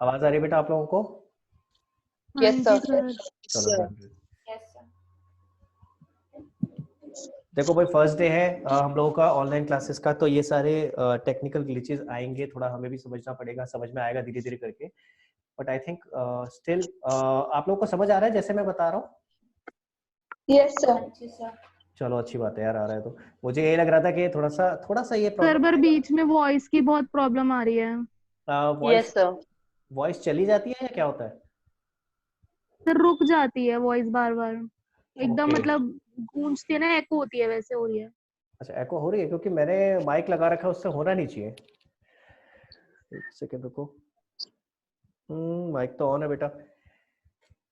आवाज आ रही है बेटा आप लोगों को? हाँ यस जी सर। सर। चलो डन। देखो भाई फर्स्ट डे है हम लोगों का ऑनलाइन क्लासेस का, तो ये सारे टेक्निकल ग्लिचेस आएंगे, थोड़ा हमें भी समझना पड़ेगा, समझ में आएगा धीरे धीरे करके। बट आई थिंक स्टिल आप लोगों को समझ आ रहा है जैसे मैं बता रहा हूँ? Yes sir. चलो अच्छी बात है यार, आ रहा है तो। मुझे ये लग रहा था कि थोड़ा सा ये सर पर प्रॉब्लम बीच में वॉइस की बहुत प्रॉब्लम आ रही है। Voice yes sir. वॉइस चली जाती है या क्या होता है? सर रुक जाती है वॉइस बार बार, एकदम ओके। मतलब गूंजती है ना, एको होती है, वैसे हो रही है। अच्छा एको हो रही है, क्योंकि मैंने माइक लगा रखा है, उससे होना नहीं चाहिए। एक सेकंड रुको। माइक तो ऑन है बेटा।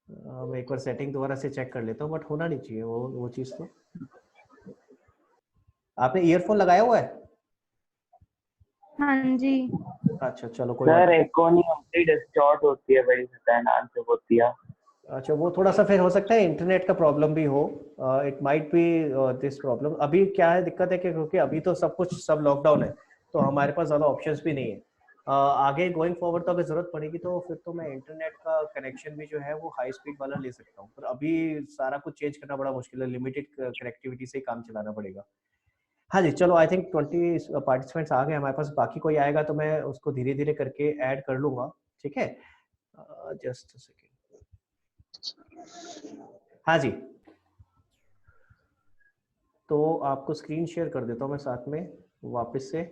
मैं एक बार सेटिंग दोबारा से चेक कर लेता हूँ, बट होना नहीं चाहिए वो चीज़ तो। आपने ईयरफोन लगाया हुआ है? हाँ जी। अच्छा चलो कोई बात सर नहीं। एको नहीं होती, डिस्टॉर्ट होती है, बड़ी खतरनाक से होती है। अच्छा वो थोड़ा सा फिर हो सकता है इंटरनेट का प्रॉब्लम भी हो। It might be this problem. अभी क्या है दिक्कत है कि क्योंकि अभी तो सब लॉकडाउन है, तो हमारे पास ज़्यादा ऑप्शंस भी नहीं है। आगे गोइंग फॉरवर्ड तो अगर ज़रूरत पड़ेगी तो फिर तो मैं इंटरनेट का कनेक्शन भी जो है वो हाई स्पीड वाला ले सकता हूँ, पर अभी सारा कुछ चेंज करना बड़ा मुश्किल है, लिमिटेड कनेक्टिविटी से ही काम चलाना पड़ेगा। हाँ जी चलो, आई थिंक 20 पार्टिसिपेंट्स आ गए हमारे पास। बाकी कोई आएगा तो मैं उसको धीरे धीरे करके ऐड कर लूंगा, ठीक है? Just second. हाँ जी, तो आपको स्क्रीन शेयर कर देता हूँ मैं साथ में वापस से।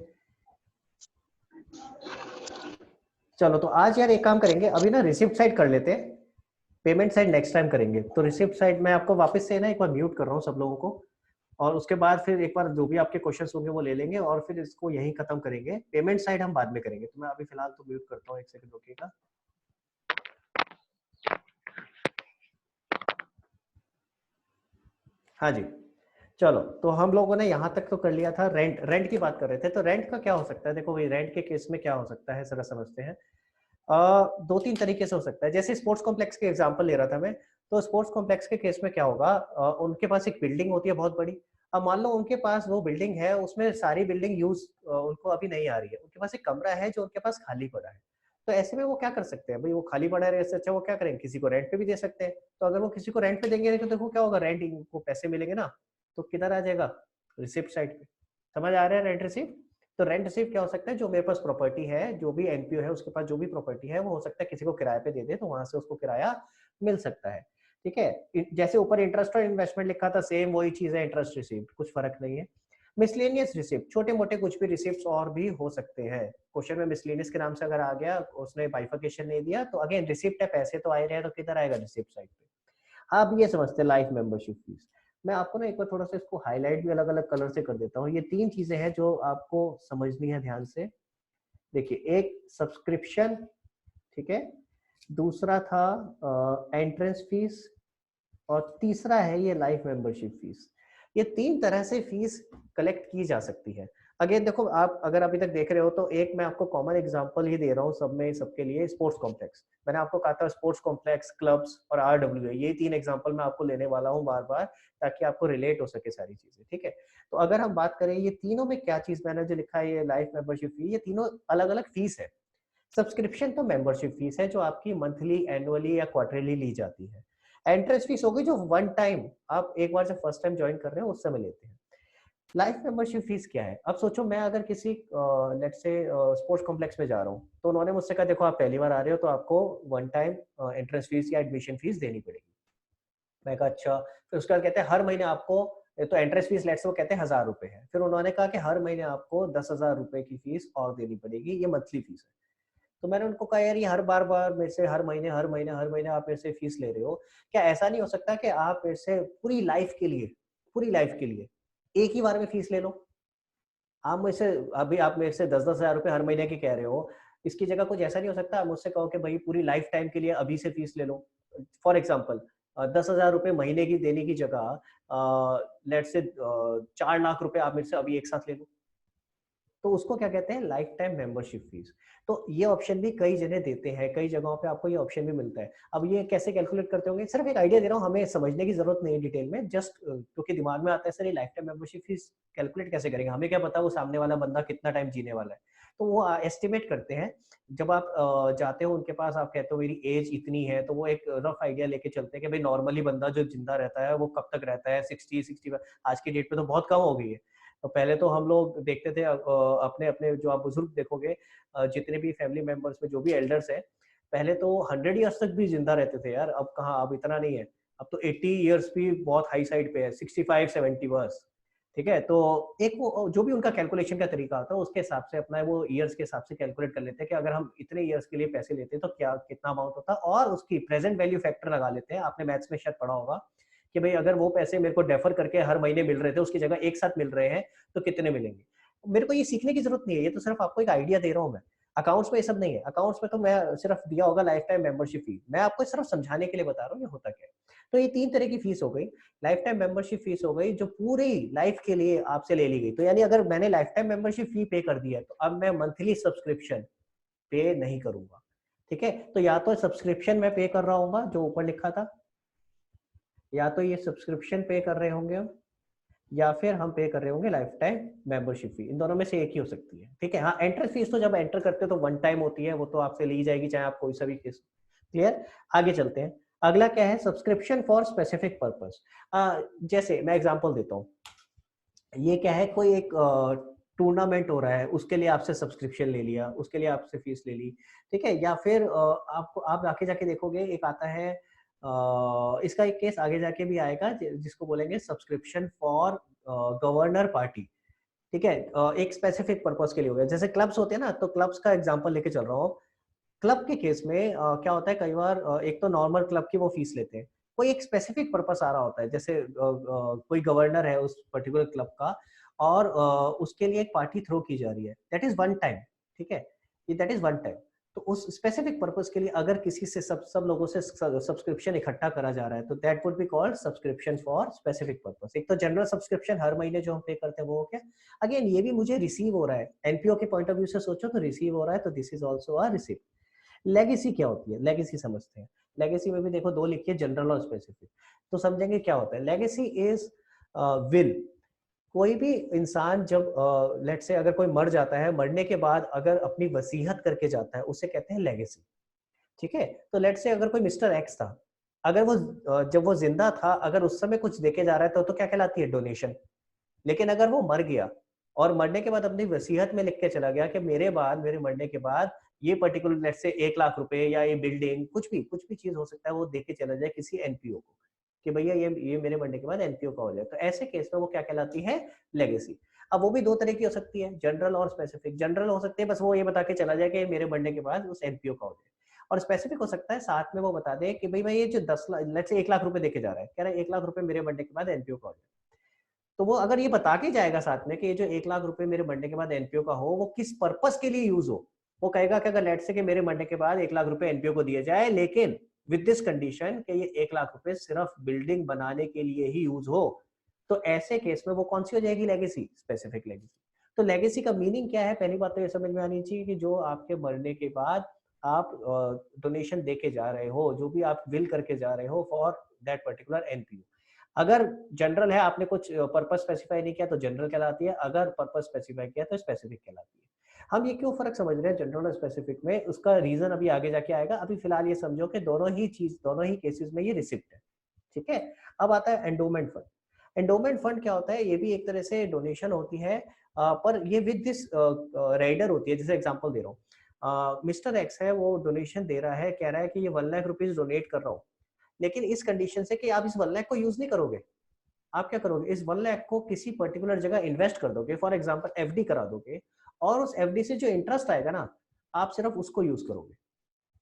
चलो तो आज यार एक काम करेंगे, अभी ना रिसिप्ट साइड कर लेते हैं, पेमेंट साइड नेक्स्ट टाइम करेंगे। तो रिसिप्ट साइड मैं आपको वापस से ना एक बार म्यूट कर रहा हूँ सब लोगों को, और उसके बाद फिर एक बार जो भी आपके क्वेश्चंस होंगे वो ले लेंगे और फिर इसको यहीं खत्म करेंगे। पेमेंट साइड हम बाद में करेंगे। तो मैं अभी फिलहाल तो म्यूट करता हूँ, एक सेकंड रुकिएगा। हाँ जी चलो, तो हम लोगों ने यहाँ तक तो कर लिया था। रेंट की बात कर रहे थे, तो रेंट का क्या हो सकता है? देखो भाई रेंट के केस में क्या हो सकता है जरा समझते हैं। दो तीन तरीके से हो सकता है। जैसे स्पोर्ट्स कॉम्प्लेक्स के एग्जांपल ले रहा था मैं, तो स्पोर्ट्स कॉम्प्लेक्स के केस में क्या होगा, उनके पास एक बिल्डिंग होती है बहुत बड़ी। अब मान लो उनके पास वो बिल्डिंग है, उसमें सारी बिल्डिंग यूज उनको अभी नहीं आ रही है, उनके पास एक कमरा है जो उनके पास खाली पड़ा है। तो ऐसे में वो क्या कर सकते हैं भाई, वो खाली पड़ा है, इससे अच्छा वो क्या करेंगे, किसी को रेंट पे भी दे सकते हैं। तो अगर वो किसी को रेंट पे देंगे तो देखो क्या होगा, रेंट को पैसे मिलेंगे ना, तो किधर आ जाएगा, रिसिप्ट साइड पे। समझ आ रहा है रेंट रिसिप्ट? तो रेंट रिसीव क्या हो सकता है, जो मेरे पास प्रॉपर्टी है, जो भी एनपीओ है उसके पास जो भी प्रॉपर्टी है, वो हो सकता है किसी को किराए पे दे दे, तो वहां से उसको किराया मिल सकता है। ठीक है, जैसे ऊपर इंटरेस्ट और इन्वेस्टमेंट लिखा था, सेम वही चीज है, इंटरेस्ट रिसीव, कुछ फर्क नहीं है। मिसलेनियस रिसिप्ट, छोटे मोटे कुछ भी रिसिप्ट और भी हो सकते हैं। क्वेश्चन में मिसलेनियस के नाम से अगर आ गया, उसने बाइफिकेशन नहीं दिया, तो अगेन रिसिप्ट है, पैसे तो आ रहे हैं, तो किधर आएगा, रिसिप्ट साइड पे। आप ये समझते हैं लाइफ मेंबरशिप फीस। मैं आपको ना एक बार थोड़ा सा इसको हाईलाइट भी अलग अलग कलर से कर देता हूँ। ये तीन चीजें हैं जो आपको समझनी है ध्यान से। देखिए, एक सब्सक्रिप्शन, ठीक है, दूसरा था एंट्रेंस फीस, और तीसरा है ये लाइफ मेंबरशिप फीस। ये तीन तरह से फीस कलेक्ट की जा सकती है। अगेन देखो, आप अगर अभी तक देख रहे हो तो एक मैं आपको कॉमन एग्जांपल ही दे रहा हूँ सब में, सबके लिए। स्पोर्ट्स कॉम्प्लेक्स, मैंने आपको कहा था स्पोर्ट्स कॉम्प्लेक्स, क्लब्स और आरडब्ल्यू, ये तीन एग्जांपल मैं आपको लेने वाला हूँ बार बार, ताकि आपको रिलेट हो सके सारी चीजें। ठीक है, तो अगर हम बात करें ये तीनों में क्या चीज, मैंने जो लिखा है ये लाइफ मेंबरशिप फी, ये तीनों अलग अलग फीस है। सब्सक्रिप्शन तो मेंबरशिप फीस है जो आपकी मंथली, एनुअली या क्वार्टरली ली जाती है। एंट्रेंस फीस होगी जो वन टाइम, आप एक बार जब फर्स्ट टाइम ज्वाइन कर रहे हो उस समय लेते हैं। लाइफ मेंबरशिप फीस क्या है? अब सोचो, मैं अगर किसी लेट से स्पोर्ट्स कॉम्प्लेक्स में जा रहा हूँ, तो उन्होंने मुझसे कहा देखो आप पहली बार आ रहे हो तो आपको वन टाइम एंट्रेंस फीस या एडमिशन फीस देनी पड़ेगी। मैं कहा अच्छा। फिर उसके बाद कहते हैं हर महीने आपको, तो एंट्रेंस फीस लेट से वो कहते हैं 1000 रुपए है, फिर उन्होंने कहा कि हर महीने आपको 10,000 रुपए की फीस और देनी पड़ेगी, ये मंथली फीस है। तो मैंने उनको कहा यार ये हर बार मेरे से हर महीने आप मेरे से फीस ले रहे हो, क्या ऐसा नहीं हो सकता कि आप मेरे से पूरी लाइफ के लिए एक ही बार में फीस ले लो? आप मेरे से 10,000 रुपए हर महीने की कह रहे हो, इसकी जगह कुछ ऐसा नहीं हो सकता आप मुझसे कहो कि भाई पूरी लाइफ टाइम के लिए अभी से फीस ले लो? फॉर एग्जाम्पल 10,000 रुपए महीने की देने की जगह लेट से 4 लाख रुपए आप मेरे से अभी एक साथ ले लो, तो उसको क्या कहते हैं, लाइफ टाइम मेंबरशिप फीस। तो ये ऑप्शन भी कई जगह देते हैं, कई जगहों पे आपको ये ऑप्शन भी मिलता है। अब ये कैसे कैलकुलेट करते होंगे, सिर्फ एक आइडिया दे रहा हूँ, हमें समझने की जरूरत नहीं है डिटेल में, जस्ट क्योंकि दिमाग में आता है सर ये life time membership fees calculate कैसे करेंगे, हमें क्या पता वो सामने वाला बंदा कितना टाइम जीने वाला है। तो वो एस्टिमेट करते हैं। जब आप जाते हो उनके पास, आप कहते हो मेरी एज इतनी है, तो वो एक रफ आइडिया लेके चलते हैं कि भाई नॉर्मली बंदा जो जिंदा रहता है वो कब तक रहता है, 60-65। आज की डेट पे तो बहुत कम हो गई है। तो पहले तो हम लोग देखते थे अपने अपने जो आप बुजुर्ग देखोगे, जितने भी फैमिली मेंबर्स में जो भी एल्डर्स हैं, पहले तो 100 ईयर्स तक भी जिंदा रहते थे यार। अब कहाँ, अब इतना नहीं है। अब तो 80 ईयर्स भी बहुत हाई साइड पे है, 65-70 बस। ठीक है, तो एक वो जो भी उनका कैलकुलेशन का तरीका होता है उसके हिसाब से अपना वो ईयर्स के हिसाब से कैलकुलेट कर लेते हैं कि अगर हम इतने ईयर्स के लिए पैसे लेते हैं तो क्या कितना अमाउंट होता है, और उसकी प्रेजेंट वैल्यू फैक्टर लगा लेते हैं। आपने मैथ्स में शायद पढ़ा होगा कि भाई अगर वो पैसे मेरे को डेफर करके हर महीने मिल रहे थे, उसकी जगह एक साथ मिल रहे हैं, तो कितने मिलेंगे। मेरे को ये सीखने की जरूरत नहीं है, ये तो सिर्फ आपको एक आइडिया दे रहा हूँ मैं। अकाउंट्स में ये सब नहीं है। अकाउंट्स में तो मैं सिर्फ दिया होगा लाइफ टाइम मेंबरशिप फी, मैं आपको सिर्फ समझाने के लिए बता रहा हूँ ये होता क्या है। तो ये 3 तरह की फीस हो गई। लाइफ टाइम मेंबरशिप फीस हो गई जो पूरी लाइफ के लिए आपसे ले ली गई। तो यानी अगर मैंने लाइफ टाइम मेंबरशिप फी पे कर दी है, तो अब मैं मंथली सब्सक्रिप्शन पे नहीं करूंगा। ठीक है, तो या तो सब्सक्रिप्शन मैं पे कर रहा हूँ जो ऊपर लिखा था, या तो ये सब्सक्रिप्शन पे कर रहे होंगे हम, या फिर हम पे कर रहे होंगे लाइफ टाइम मेंबरशिप फी। इन दोनों में से एक ही हो सकती है। ठीक है, हाँ एंट्रेंस फीस तो जब एंटर करते हो तो वन टाइम होती है, वो तो आपसे ली जाएगी चाहे आप कोई सा भी केस। क्लियर, आगे चलते हैं। अगला क्या है, सब्सक्रिप्शन फॉर स्पेसिफिक पर्पस। जैसे मैं एग्जांपल देता हूँ, ये क्या है, कोई एक टूर्नामेंट हो रहा है, उसके लिए आपसे सब्सक्रिप्शन ले लिया, उसके लिए आपसे फीस ले ली। ठीक है, या फिर आपको आप आगे जाके देखोगे एक आता है, इसका एक केस आगे जाके भी आएगा जिसको बोलेंगे सब्सक्रिप्शन फॉर गवर्नर पार्टी। ठीक है, एक स्पेसिफिक पर्पस के लिए हो गया। जैसे क्लब्स होते हैं ना, तो क्लब्स का एग्जांपल लेके चल रहा हूँ। क्लब के केस में क्या होता है, कई बार एक तो नॉर्मल क्लब की वो फीस लेते हैं, कोई एक स्पेसिफिक पर्पस आ रहा होता है, जैसे कोई गवर्नर है उस पर्टिकुलर क्लब का, और उसके लिए एक पार्टी थ्रो की जा रही है, दैट इज वन टाइम। ठीक है, ये दैट इज वन टाइम। तो उस स्पेसिफिक पर्पस के लिए अगर किसी से सब लोगों से सब्सक्रिप्शन इकट्ठा करा जा रहा है, तो that would be called subscription for specific purpose. एक तो जनरल सब्सक्रिप्शन हर महीने जो हम पे करते हैं वो हो गया। अगेन ये भी मुझे रिसीव हो रहा है, एनपीओ के पॉइंट ऑफ व्यू से सोचो तो रिसीव हो रहा है, तो this is also a receive. Legacy क्या होती है, लेगेसी समझते हैं। लेगेसी में भी देखो दो लिखिए, जनरल और स्पेसिफिक। तो समझेंगे क्या होता है। Legacy is will. कोई भी इंसान जब लेट्स से अगर कोई मर जाता है, मरने के बाद अगर अपनी वसीयत करके जाता है, उसे कहते हैं लेगेसी। ठीक है, तो लेट्स से अगर कोई मिस्टर एक्स था, अगर वो जब वो जिंदा था अगर उस समय कुछ देके जा रहा है तो क्या कहलाती है, डोनेशन। लेकिन अगर वो मर गया और मरने के बाद अपनी वसीयत में लिख के चला गया कि मेरे बाद, मेरे मरने के बाद ये पर्टिकुलर लेट्स से 1 लाख रुपए या ये बिल्डिंग, कुछ भी चीज हो सकता है, वो दे के चला जाए किसी एनपीओ को कि भैया ये मेरे मरने के बाद एनपीओ का हो जाए, तो ऐसे केस में वो क्या कहलाती है, लेगेसी। अब वो भी दो तरह की हो सकती है, जनरल और स्पेसिफिक। जनरल हो सकती है बस वो ये बता के चला जाए कि मेरे मरने के बाद उस एनपीओ का हो जाए, और स्पेसिफिक हो सकता है साथ में वो बता दे कि भाई ये जो 10 लाख लेट्स से 1 लाख रुपए देके जा रहा है, कह रहा है 1 लाख रुपए मेरे मरने के बाद एनपीओ का हो जाए। तो वो अगर ये बता के जाएगा साथ में कि ये जो 1 लाख रुपए मेरे मरने के बाद एनपीओ का हो, वो किस पर्पस के लिए यूज हो। वो कहेगा कि अगर लेट्स से कि मेरे मरने के बाद 1 लाख रुपए एनपीओ को दिए जाए, लेकिन विद दिस कंडीशन कि ये 1 लाख रुपए सिर्फ बिल्डिंग बनाने के लिए ही यूज हो, तो ऐसे केस में वो कौन सी हो जाएगी, लेगेसी, स्पेसिफिक लेगेसी। तो लेगेसी का मीनिंग क्या है, पहली बात तो ये समझ में आनी चाहिए कि जो आपके मरने के बाद आप डोनेशन दे के जा रहे हो, जो भी आप विल करके जा रहे हो फॉर दैट पर्टिकुलर एनपीओ। अगर जनरल है, आपने कुछ पर्पस स्पेसिफाई नहीं किया तो जनरल कहलाती है, अगर पर्पस स्पेसिफाई किया तो स्पेसिफिक कहलाती है। हम ये क्यों फर्क समझ रहे हैं जनरल और स्पेसिफिक में, उसका रीजन अभी आगे जाके आएगा। अभी फिलहाल ये समझो कि दोनों ही केसेस में ये रिसिप्ट है। ठीक है, अब आता है एंडोमेंट फंड। एंडोमेंट फंड क्या होता है, ये भी एक तरह से डोनेशन होती है, पर ये विद दिस राइडर होती है। जैसे एग्जांपल दे रहा हूँ, मिस्टर एक्स है, वो डोनेशन दे रहा है, कह रहा है कि ये 1 लाख रुपीज डोनेट कर रहा हूँ, लेकिन इस कंडीशन से कि आप इस 1 लाख को यूज नहीं करोगे। आप क्या करोगे, इस 1 लाख को किसी पर्टिकुलर जगह इन्वेस्ट कर दोगे, फॉर एग्जांपल एफडी करा दोगे, और उस एफडी से जो इंटरेस्ट आएगा ना, आप सिर्फ उसको यूज करोगे।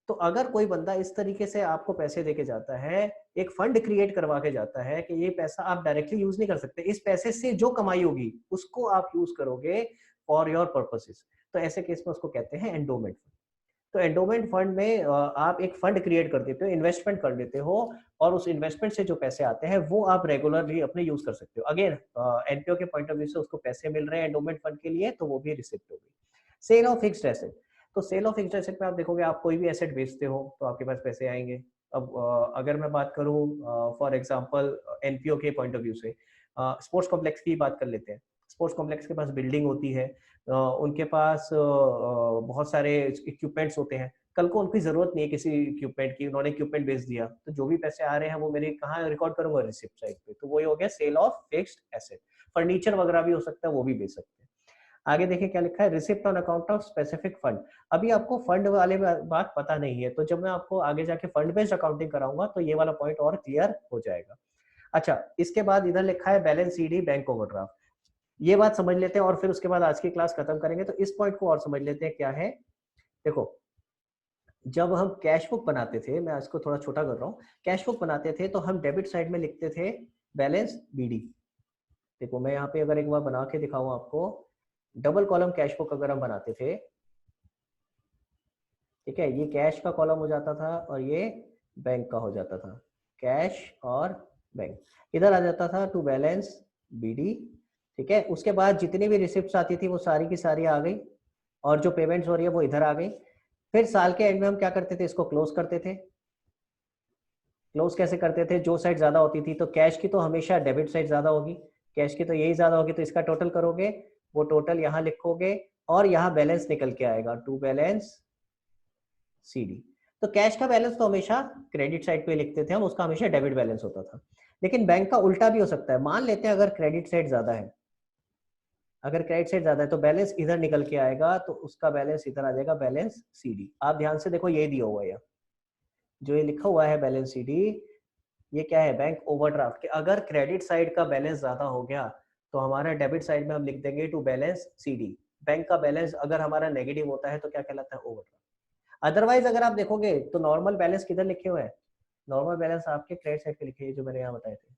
तो अगर कोई बंदा इस तरीके से आपको पैसे देके जाता है, एक फंड क्रिएट करवा के जाता है कि ये पैसा आप डायरेक्टली यूज नहीं कर सकते, इस पैसे से जो कमाई होगी उसको आप यूज करोगे फॉर योर पर्पसेस, तो ऐसे केस में उसको कहते हैं एंडोमेंट फंड। तो एंडोमेंट फंड में आप एक फंड क्रिएट कर देते हो, इन्वेस्टमेंट कर देते हो, और उस इन्वेस्टमेंट से जो पैसे आते हैं वो आप रेगुलरली अपने यूज कर सकते हो। अगेन एनपीओ के पॉइंट ऑफ व्यू से उसको पैसे मिल रहे हैं एंडोमेंट फंड के लिए, तो वो भी रिसिप्ट होगी। Sale of fixed asset. तो सेल ऑफ फिक्स्ड एसेट में आप देखोगे, आप कोई भी एसेट बेचते हो तो आपके पास पैसे आएंगे। अब अगर मैं बात करूं फॉर एग्जांपल एनपीओ के पॉइंट ऑफ व्यू से, स्पोर्ट्स कॉम्प्लेक्स की बात कर लेते हैं। स्पोर्ट्स कॉम्प्लेक्स के पास बिल्डिंग होती है, उनके पास बहुत सारे इक्विपमेंट्स होते हैं, कल को उनकी जरूरत नहीं है किसी इक्विपमेंट की, उन्होंने इक्विपमेंट बेच दिया, तो जो भी पैसे आ रहे हैं वो मेरे कहाँ रिकॉर्ड करूंगा, रिसिप्ट साइड पे। तो वही हो गया sale of fixed asset. Furniture वगैरह भी हो सकता है, वो भी बेच सकते हैं। आगे देखिए क्या लिखा है, receipt on account of specific fund. अभी आपको फंड वाले बात पता नहीं है, तो जब मैं आपको आगे जाके फंड बेस्ड अकाउंटिंग कराऊंगा तो ये वाला पॉइंट और क्लियर हो जाएगा। अच्छा, इसके बाद इधर लिखा है बैलेंस सीडी बैंक ओवरड्राफ्ट। ये बात समझ लेते हैं और फिर उसके बाद आज की क्लास खत्म करेंगे। तो इस पॉइंट को और समझ लेते हैं क्या है। देखो, जब हम कैश बुक बनाते थे, मैं इसको थोड़ा छोटा कर रहा हूँ, कैश बुक बनाते थे तो हम डेबिट साइड में लिखते थे बैलेंस बीडी। देखो मैं यहाँ पे अगर एक बार बना के दिखाऊं आपको, डबल कॉलम कैश बुक अगर हम बनाते थे, ठीक है, ये कैश का कॉलम हो जाता था और ये बैंक का हो जाता था, कैश और बैंक। इधर आ जाता था टू बैलेंस बीडी, ठीक है। उसके बाद जितनी भी रिसिप्ट्स आती थी वो सारी की सारी आ गई, और जो पेमेंट्स हो रही है वो इधर आ गई। फिर साल के एंड में हम क्या करते थे, इसको क्लोज करते थे। क्लोज कैसे करते थे, जो साइड ज्यादा होती थी, तो कैश की तो हमेशा डेबिट साइड ज्यादा होगी, कैश की तो यही ज्यादा होगी, तो इसका टोटल करोगे, वो टोटल यहाँ लिखोगे और यहाँ बैलेंस निकल के आएगा टू बैलेंस सीडी। तो कैश का बैलेंस तो हमेशा क्रेडिट साइड पे लिखते थे हम, उसका हमेशा डेबिट बैलेंस होता था। लेकिन बैंक का उल्टा भी हो सकता है, मान लेते हैं अगर क्रेडिट साइड ज्यादा है, अगर क्रेडिट साइड ज्यादा है तो बैलेंस इधर निकल के आएगा, तो उसका बैलेंस इधर आ जाएगा बैलेंस सीडी। आप ध्यान से देखो, ये दिया हुआ है जो ये लिखा हुआ है बैलेंस सीडी, ये क्या है, बैंक ओवरड्राफ्ट के। अगर क्रेडिट साइड का बैलेंस ज्यादा हो गया तो हमारा डेबिट साइड में हम लिख देंगे टू बैलेंस सीडी। बैंक का बैलेंस अगर हमारा नेगेटिव होता है तो क्या कहलाता है, ओवरड्राफ्ट। अदरवाइज अगर आप देखोगे तो नॉर्मल बैलेंस किधर लिखे हुए हैं, नॉर्मल बैलेंस आपके क्रेडिट साइड पे लिखे हैं, जो मैंने यहाँ बताए थे।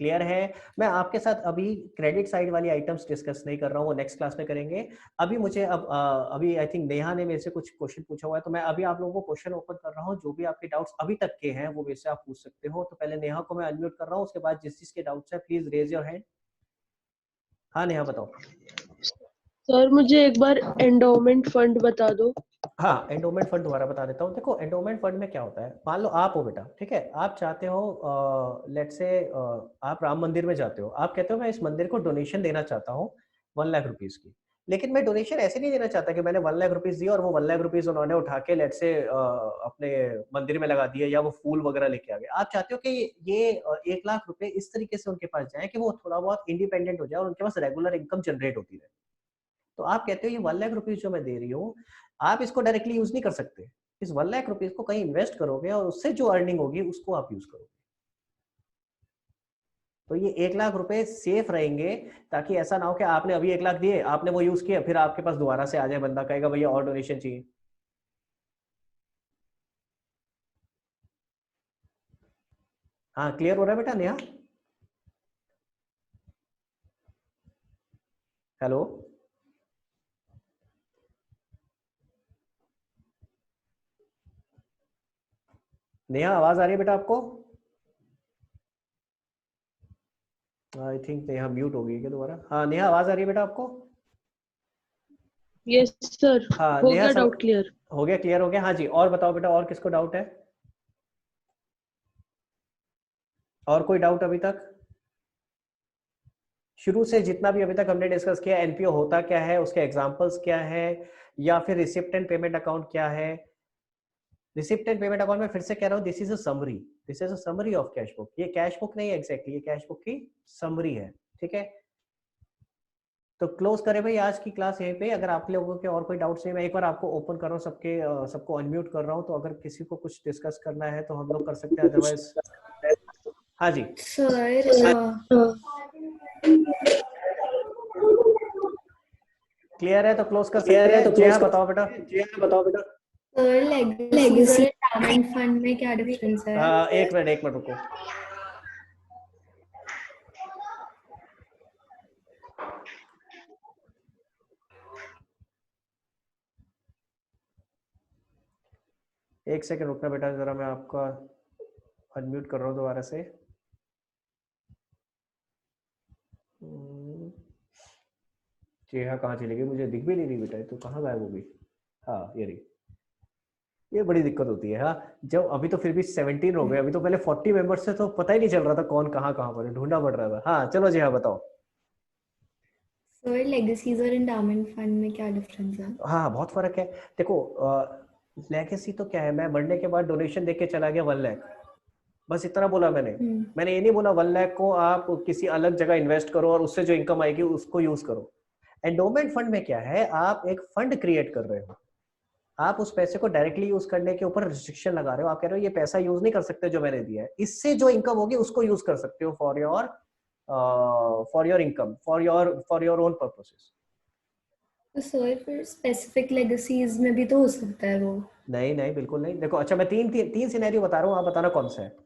क्लियर है। मैं आपके साथ अभी क्रेडिट साइड वाली आइटम्स डिस्कस नहीं कर रहा हूँ, वो नेक्स्ट क्लास में करेंगे। अभी मुझे अभी आई थिंक नेहा ने मेरे से कुछ क्वेश्चन पूछा हुआ है, तो मैं अभी आप लोगों को क्वेश्चन ओपन कर रहा हूँ। जो भी आपके डाउट्स अभी तक के हैं वो मेरे से आप पूछ सकते हो। तो पहले नेहा को मैं अनम्यूट कर रहा हूँ, उसके बाद जिस चीज के डाउट्स है प्लीज रेज योर हैंड। हाँ नेहा बताओ। सर मुझे एक बार एंडोमेंट फंड बता दो। हाँ, एंडोमेंट फंड दोबारा बता देता हूँ। देखो एंडोमेंट फंड में क्या होता है, मान लो आप हो बेटा, ठीक है, आप चाहते हो लेट्स से आप राम मंदिर में जाते हो, आप कहते हो मैं इस मंदिर को डोनेशन देना चाहता हूँ 1 लाख रुपीज की। लेकिन मैं डोनेशन ऐसे नहीं देना चाहता कि मैंने 1 लाख रुपीज दी और वो 1 लाख रुपीज उन्होंने उठा के लेट्स से अपने मंदिर में लगा दिया या वो फूल वगैरह लेके आ गए। आप चाहते हो कि ये 1 लाख रुपए इस तरीके से उनके पास जाए कि वो थोड़ा बहुत इंडिपेंडेंट हो जाए और उनके पास रेगुलर इनकम जनरेट होती रहे। तो आप कहते हो ये 1 लाख रुपीज जो मैं दे रही हूँ, आप इसको डायरेक्टली यूज नहीं कर सकते, इस 1 लाख रुपीज को कहीं इन्वेस्ट करोगे और उससे जो अर्निंग होगी उसको आप यूज करोगे। तो ये 1 लाख रुपए सेफ रहेंगे, ताकि ऐसा ना हो कि आपने अभी 1 लाख दिए, आपने वो यूज किया, फिर आपके पास दोबारा से आ जाए बंदा कहेगा भैया और डोनेशन चाहिए। हाँ क्लियर हो रहा है बेटा नेहा? हेलो नेहा, आवाज आ रही है बेटा आपको? आई थिंक नेहा म्यूट हो गई क्या दोबारा? हाँ नेहा, आवाज आ रही है बेटा आपको? यस सर, हाँ हो नेहा, गया डाउट क्लियर। हो गया, क्लियर हो गया। हाँ जी, और बताओ बेटा, और किसको डाउट है? और कोई डाउट अभी तक? शुरू से जितना भी अभी तक हमने डिस्कस किया, एनपीओ होता क्या है, उसके एग्जांपल्स क्या है, या फिर रिसिप्ट एंड पेमेंट अकाउंट क्या है। रिसिप्ट एंड पेमेंट अकाउंट में फिर से कह रहा हूँ, this is a summary, this is a summary of cash book. ये कैश बुक नहीं है एग्जैक्टली, ये कैश बुक की समरी है, ठीक है। तो क्लोज करें भाई आज की क्लास यहीं पे। अगर आप लोगों के और कोई डाउट्स नहीं, मैं एक बार आपको ओपन कर रहा हूँ, सबको अनम्यूट कर रहा हूँ, तो अगर किसी को कुछ डिस्कस करना है तो हम लोग कर सकते हैं, अदरवाइज हाँ जी क्लियर है तो क्लोज कर सकते हैं। जी हाँ बताओ बेटा। सर लेगेसी रिटायरमेंट फंड में क्या डिफरेंस है? एक मिनट रुको। एक सेकंड रुकना बेटा, जरा मैं आपका अनम्यूट कर रहा हूँ दोबारा से। जी हाँ, कहाँ चली गई, मुझे दिख भी नहीं रही बेटा, तो कहाँ गायब हो गई? हाँ ये रही। ये बड़ी दिक्कत होती है। हाँ, जब अभी तो फिर भी 17 हो गए, अभी तो पहले 40 मेंबर्स से तो पता ही नहीं चल रहा था कौन कहाँ पर है, ढूंढना पड़ रहा था। हाँ चलो जी हाँ बताओ। सर लेगेसीज और एंडाउमेंट फंड में क्या डिफरेंस है? हाँ बहुत फर्क है। देखो लेगेसी तो क्या है, मैं मरने के बाद डोनेशन देके चला गया 1 लाख, बस इतना बोला मैंने। मैंने ये नहीं बोला 1 लाख को आप किसी अलग जगह इन्वेस्ट करो और उससे जो इनकम आएगी उसको यूज करो। एंडोमेंट फंड में क्या है, आप एक फंड क्रिएट कर रहे हो, आप उस पैसे को डायरेक्टली यूज करने के ऊपर रिस्ट्रिक्शन लगा रहे हो। आप कह रहे हो ये पैसा यूज नहीं कर सकते जो मैंने दिया है, इससे जो इनकम होगी उसको यूज कर सकते हो for your income, for your own purposes. तो सर फिर स्पेसिफिक लेगेसीज में भी तो हो सकता है वो? नहीं नहीं बिल्कुल नहीं। देखो अच्छा मैं तीन सिनेरियो बता रहा हूँ, आप बताना कौन सा है।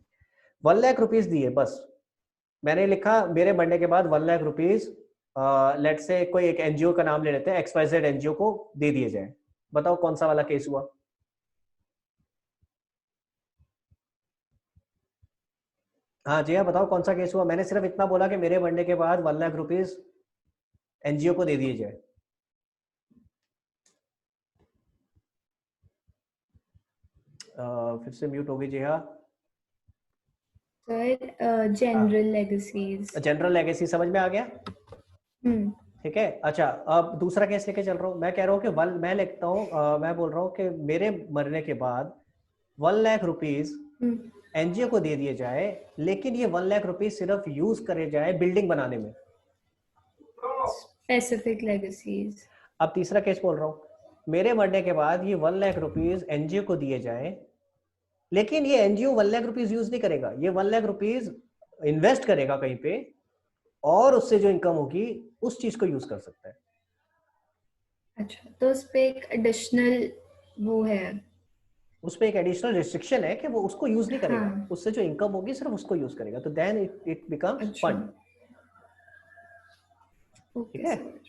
1 लाख रुपीज दिए बस, मैंने लिखा मेरे मरने के बाद 1 लाख रुपीज लेट से कोई एक एनजीओ का नाम ले लेते हैं, XYZ एनजीओ को दे दिए जाए। बताओ कौन सा वाला केस हुआ? हाँ जी हाँ बताओ कौन सा केस हुआ। मैंने सिर्फ इतना बोला कि मेरे मरने के बाद 1 लाख रुपीज एनजीओ को दे दिए जाए। फिर से म्यूट हो गई जी हाँ। Sir general legacies. General legacy समझ में आ गया? ठीक है। अच्छा अब दूसरा केस लेके चल रहा हूँ। मैं कह रहा हूँ कि मैं लिखता हूँ, मैं बोल रहा हूँ कि मेरे मरने के बाद 1 लाख रुपीज एनजीओ को दे दिए जाए, लेकिन ये 1 लाख रुपीज सिर्फ यूज करे जाए बिल्डिंग बनाने में। Specific legacies. अब तीसरा केस बोल रहा हूँ, मेरे मरने के बाद ये 1 लाख रुपीज एनजीओ को दिए जाए, लेकिन ये एनजीओ 1 लाख रुपीज यूज नहीं करेगा, ये 1 लाख रुपीज इन्वेस्ट करेगा कहीं पे और उससे जो इनकम होगी उस चीज को यूज कर सकता है। अच्छा तो उस पे एक एडिशनल वो है? उस पे एक एडिशनल रिस्ट्रिक्शन है कि वो उसको यूज नहीं करेगा, हाँ। उससे जो इनकम होगी सिर्फ उसको यूज करेगा, तो देन इट बिकम्स अच्छा। फंड। ठीक ओके है, सर।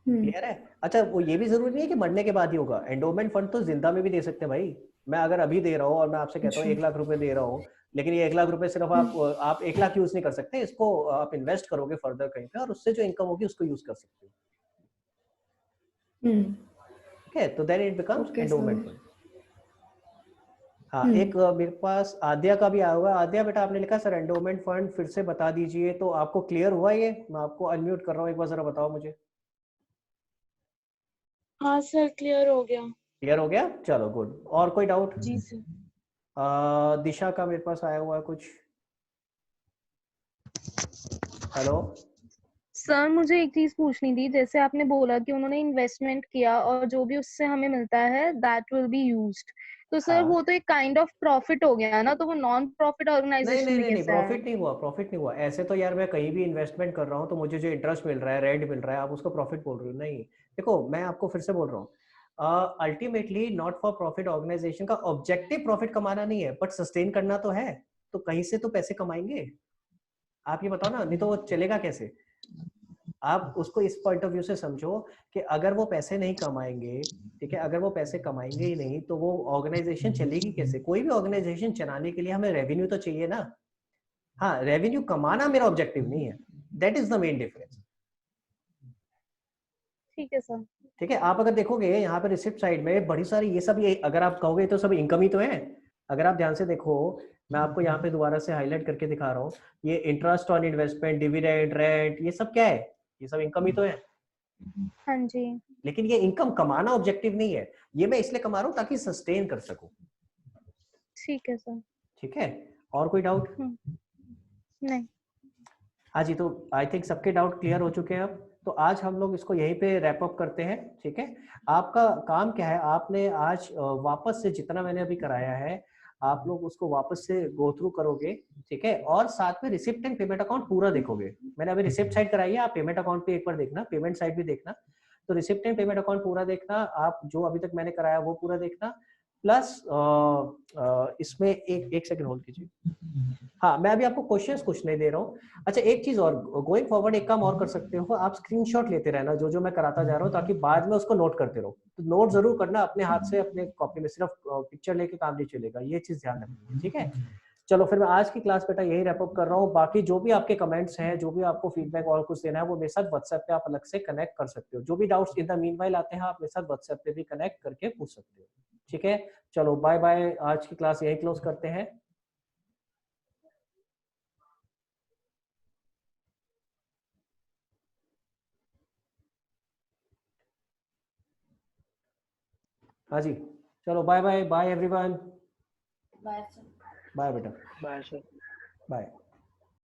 क्लियर है? अच्छा वो ये भी जरूरी नहीं है कि मरने के बाद ही होगा, एंडोमेंट फंड तो जिंदा में भी दे सकते हैं भाई। मैं अगर अभी दे रहा हूँ और मैं आपसे कहता हूँ अच्छा। 1 लाख रुपए दे रहा हूँ, लेकिन ये 1 लाख रुपए सिर्फ आप 1 लाख यूज नहीं कर सकते, इसको आप इन्वेस्ट करोगे फर्दर कहीं पे और उससे जो इनकम होगी उसको यूज कर सकते हो। ठीक है, तो then it becomes okay endowment sir. Fund. हाँ एक मेरे पास आद्या का भी आया हुआ है। आद्या बेटा आपने लिखा सर एंडोमेंट फंड फिर से बता दीजिए, तो आपको क्लियर हुआ ये? मैं आपको अनम्यूट कर रहा हूँ, एक बार जरा बताओ मुझे। हाँ सर क्लियर हो गया। क्लियर हो गया, चलो गुड। और कोई डाउट? जी सर। दिशा का मेरे पास आया हुआ है कुछ। हेलो सर मुझे एक चीज पूछनी थी, जैसे आपने बोला कि उन्होंने इन्वेस्टमेंट किया और जो भी उससे हमें मिलता है दैट विल बी यूज्ड, तो सर हाँ वो तो एक काइंड ऑफ प्रॉफिट हो गया ना, तो वो नॉन प्रॉफिट नहीं ऑर्गेनाइजेशन नहीं में नहीं नहीं, कैसे आया? प्रॉफिट नहीं हुआ, प्रॉफिट नहीं हुआ। ऐसे तो यार मैं कहीं भी इन्वेस्टमेंट कर रहा हूँ तो मुझे जो इंटरेस्ट मिल रहा है, रेंट मिल रहा है, आप उसको प्रॉफिट बोल रहे हो? नहीं, देखो मैं आपको फिर से बोल रहा हूँ, ultimately not for profit organisation का ऑब्जेक्टिव प्रॉफिट कमाना नहीं है, बट सस्टेन करना तो है, तो कहीं से तो पैसे कमाएंगे। आप ये बताओ ना, नहीं तो वो चलेगा कैसे? आप उसको इस पॉइंट ऑफ व्यू से समझो कि अगर वो पैसे नहीं कमाएंगे, ठीक है, अगर वो पैसे कमाएंगे ही नहीं तो वो ऑर्गेनाइजेशन चलेगी कैसे? कोई भी ऑर्गेनाइजेशन चलाने के लिए हमें रेवेन्यू तो चाहिए ना। हाँ रेवेन्यू कमाना मेरा ऑब्जेक्टिव नहीं है, that is the main difference. ठीक है सर। ठीक है, आप अगर देखोगे यहाँ पे रिसिप्ट साइड में बड़ी सारी ये सब, ये अगर आप कहोगे तो सब इनकम ही तो है। अगर आप ध्यान से देखो, मैं आपको यहाँ पे दोबारा से हाईलाइट करके दिखा रहा हूँ, ये interest on investment, dividend, rent, ये सब क्या है? ये सब इनकम ही तो है। हाँ जी। लेकिन ये इनकम कमाना ऑब्जेक्टिव नहीं है, ये मैं इसलिए कमा रहा हूँ ताकि सस्टेन कर सकूं। ठीक है सर। ठीक है, और कोई डाउट? नहीं। हाँ जी, तो आई थिंक सबके डाउट क्लियर हो चुके हैं अब। तो आज हम लोग इसको यहीं पे रैप अप करते हैं। ठीक है, आपका काम क्या है, आपने आज वापस से जितना मैंने अभी कराया है आप लोग उसको वापस से गो थ्रू करोगे। ठीक है, और साथ में रिसिप्ट एंड पेमेंट अकाउंट पूरा देखोगे। मैंने अभी रिसिप्ट साइड कराई है, आप पेमेंट अकाउंट पे एक बार देखना, पेमेंट साइड भी देखना। तो रिसिप्ट एंड पेमेंट अकाउंट पूरा देखना, आप जो अभी तक मैंने कराया वो पूरा देखना, प्लस इसमें एक सेकंड होल्ड कीजिए। हाँ मैं अभी आपको क्वेश्चंस कुछ नहीं दे रहा हूँ। अच्छा एक चीज और, गोइंग फॉरवर्ड एक काम और कर सकते हो, आप स्क्रीनशॉट लेते रहना जो जो मैं कराता जा रहा हूँ, ताकि बाद में उसको नोट करते रहो। तो नोट जरूर करना अपने हाथ से, अपने कॉपी में, सिर्फ पिक्चर लेके काम नहीं चलेगा, ये चीज ध्यान रखना। ठीक है, चलो फिर मैं आज की क्लास बेटा यही रैप अप कर रहा हूँ। बाकी जो भी आपके कमेंट्स हैं, जो भी आपको फीडबैक और कुछ देना है, वो मेरे साथ व्हाट्सएप पे आप अलग से कनेक्ट कर सकते हो। जो भी डाउट्स इन द मीनवाइल आते हैं आप मेरे साथ व्हाट्सएप पे भी कनेक्ट करके पूछ सकते हो। ठीक है, चलो बाय बाय, आज की क्लास यही क्लोज करते हैं। हाँ जी, चलो bye bye bye everyone, bye bye बेटा, बाय सर। बाय।